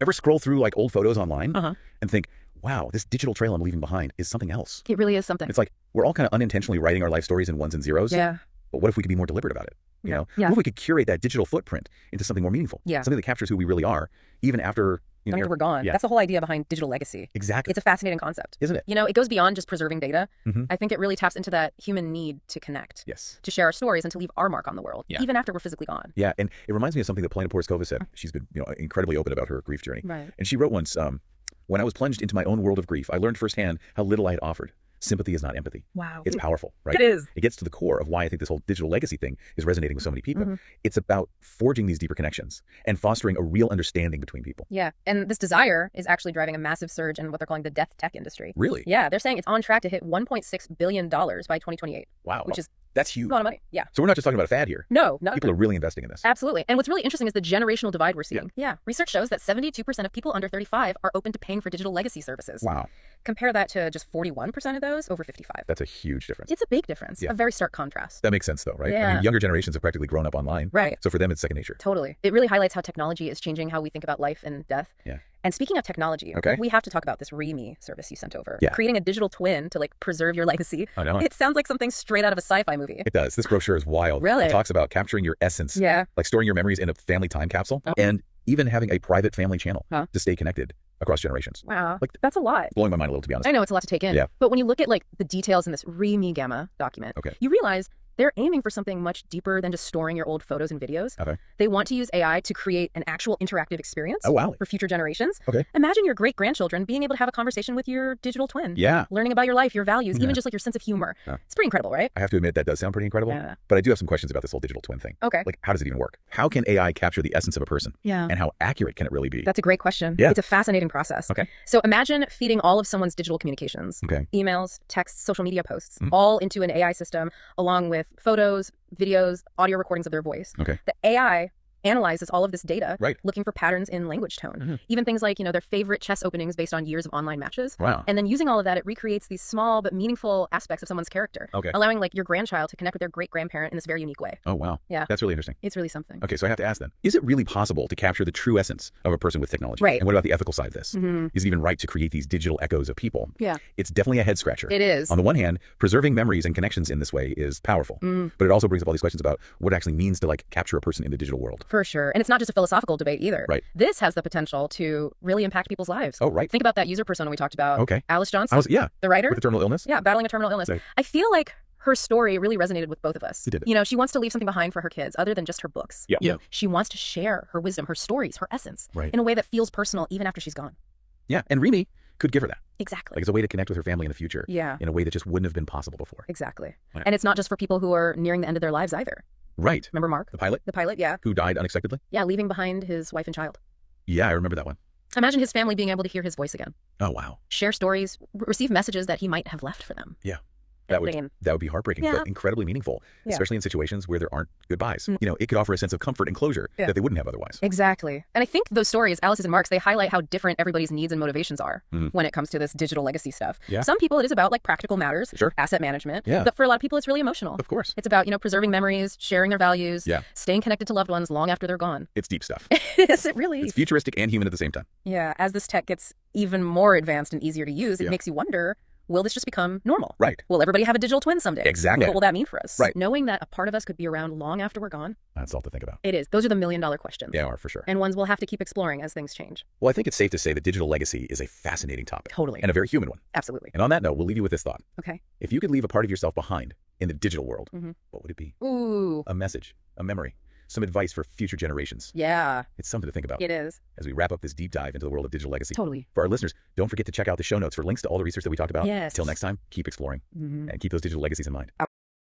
Ever scroll through like old photos online Uh-huh. and think, wow, this digital trail I'm leaving behind is something else? It really is something. It's like we're all kind of unintentionally writing our life stories in ones and zeros. Yeah. But what if we could be more deliberate about it? You Yeah. know, Yeah. what if we could curate that digital footprint into something more meaningful? Yeah. Something that captures who we really are, even after Long after we're gone. Yeah. That's the whole idea behind digital legacy. Exactly. It's a fascinating concept. Isn't it? You know, it goes beyond just preserving data. Mhm. I think it really taps into that human need to connect, Yes. to share our stories and to leave our mark on the world, Yeah. even after we're physically gone. Yeah, and it reminds me of something that Polina Porskova said. She's been, incredibly open about her grief journey. Right. And she wrote once, when I was plunged into my own world of grief, I learned firsthand how little I had offered. Sympathy is not empathy. Wow. It's powerful, right? It is. It gets to the core of why I think this whole digital legacy thing is resonating with so many people. Mhm. It's about forging these deeper connections and fostering a real understanding between people. Yeah. And this desire is actually driving a massive surge in what they're calling the death tech industry. Really? Yeah. They're saying it's on track to hit $1.6 billion by 2028, Wow. which is That's a huge. lot of money. Yeah. So we're not just talking about a fad here. No, not People are really investing in this. Absolutely. And what's really interesting is the generational divide we're seeing. Yeah. Research shows that 72% of people under 35 are open to paying for digital legacy services. Wow. Compare that to just 41% of those over 55. That's a huge difference. It's a big difference. Yeah. A very stark contrast. That makes sense though, right? I Yeah. mean, younger generations have practically grown up online. Right. So for them, it's second nature. Totally. It really highlights how technology is changing how we think about life and death. Yeah. And speaking of technology, Okay. we have to talk about this ReMe service you sent over. Yeah. Creating a digital twin to preserve your legacy. I know. It sounds like something straight out of a sci-fi movie. It does. This brochure is wild. Really? It talks about capturing your essence. Yeah. Like storing your memories in a family time capsule Oh. and even having a private family channel Huh. to stay connected across generations. Wow. Like- That's a lot. Blowing my mind a little, to be honest. I know it's a lot to take in. Yeah. But when you look at the details in this ReMe Gamma document, Okay. you realize they're aiming for something much deeper than just storing your old photos and videos. Okay. They want to use AI to create an actual interactive experience Oh, wow. for future generations. Okay. Imagine your great-grandchildren being able to have a conversation with your digital twin. Yeah. Learning about your life, your values, Yeah. even just your sense of humor. Yeah. It's pretty incredible, right? I have to admit that does sound pretty incredible. Yeah. But I do have some questions about this whole digital twin thing. Okay. Like, how does it even work? How can AI capture the essence of a person? Yeah. And how accurate can it really be? That's a great question. Yeah. It's a fascinating process. Okay. So imagine feeding all of someone's digital communications, Okay. emails, texts, social media posts, Mhm. all into an AI system, along with photos, videos, audio recordings of their voice. Okay. The AI analyzes all of this data, Right. looking for patterns in language tone, Mhm. even things like, their favorite chess openings based on years of online matches. Wow. And then using all of that, it recreates these small but meaningful aspects of someone's character, Okay. allowing your grandchild to connect with their great-grandparent in this very unique way. Oh, wow. Yeah. That's really interesting. It's really something. Okay, so I have to ask then, is it really possible to capture the true essence of a person with technology? Right. And what about the ethical side of this? Mhm. Is it even right to create these digital echoes of people? Yeah. It's definitely a head scratcher. It is. On the one hand, preserving memories and connections in this way is powerful, Mm. but it also brings up all these questions about what it actually means to capture a person in the digital world. For sure. And it's not just a philosophical debate either. Right. This has the potential to really impact people's lives. Oh, right. Think about that user persona we talked about. Okay. Alice Johnson, Yeah, the writer. with a terminal illness. Yeah, battling a terminal illness. Right. I feel like her story really resonated with both of us. It did. She wants to leave something behind for her kids other than just her books. Yeah. She wants to share her wisdom, her stories, her essence Right. in a way that feels personal even after she's gone. Yeah, and ReMe could give her that. Exactly. Like, it's a way to connect with her family in the future. Yeah. In a way that just wouldn't have been possible before. Exactly. Yeah. And it's not just for people who are nearing the end of their lives either. Right. Remember Mark? The pilot The pilot? Yeah. who died unexpectedly? Yeah, leaving behind his wife and child. Yeah, I remember that one. Imagine his family being able to hear his voice again, Oh, wow. share stories, receive messages that he might have left for them. Yeah. That would Insane. be heartbreaking, Yeah. but incredibly meaningful, Yeah. especially in situations where there aren't goodbyes. Mm. It could offer a sense of comfort and closure Yeah. that they wouldn't have otherwise. Exactly. And I think those stories, Alice's and Mark's, they highlight how different everybody's needs and motivations are Mhm. when it comes to this digital legacy stuff. Yeah. Some people, it is about practical matters, Sure. asset management. Yeah. But for a lot of people, it's really emotional. Of course. It's about, preserving memories, sharing their values, Yeah. staying connected to loved ones long after they're gone. It's deep stuff. Yes, it really It's is. futuristic and human at the same time. Yeah. As this tech gets even more advanced and easier to use, it Yeah. makes you wonder, will this just become normal? Right. Will everybody have a digital twin someday? Exactly. What will that mean for us? Right. Knowing that a part of us could be around long after we're gone, That's all to think about. it is. Those are the million-dollar questions. They are, for sure. And ones we'll have to keep exploring as things change. Well, I think it's safe to say that digital legacy is a fascinating topic. Totally. And a very human one. Absolutely. And on that note, we'll leave you with this thought. Okay. If you could leave a part of yourself behind in the digital world, Mhm. what would it be? Ooh. A message, a memory, some advice for future generations. Yeah, It's something to think about it is. as we wrap up this deep dive into the world of digital legacy. Totally. For our listeners, don't forget to check out the show notes for links to all the research that we talked about. Yes. Till next time, keep exploring Mhm. and keep those digital legacies in mind.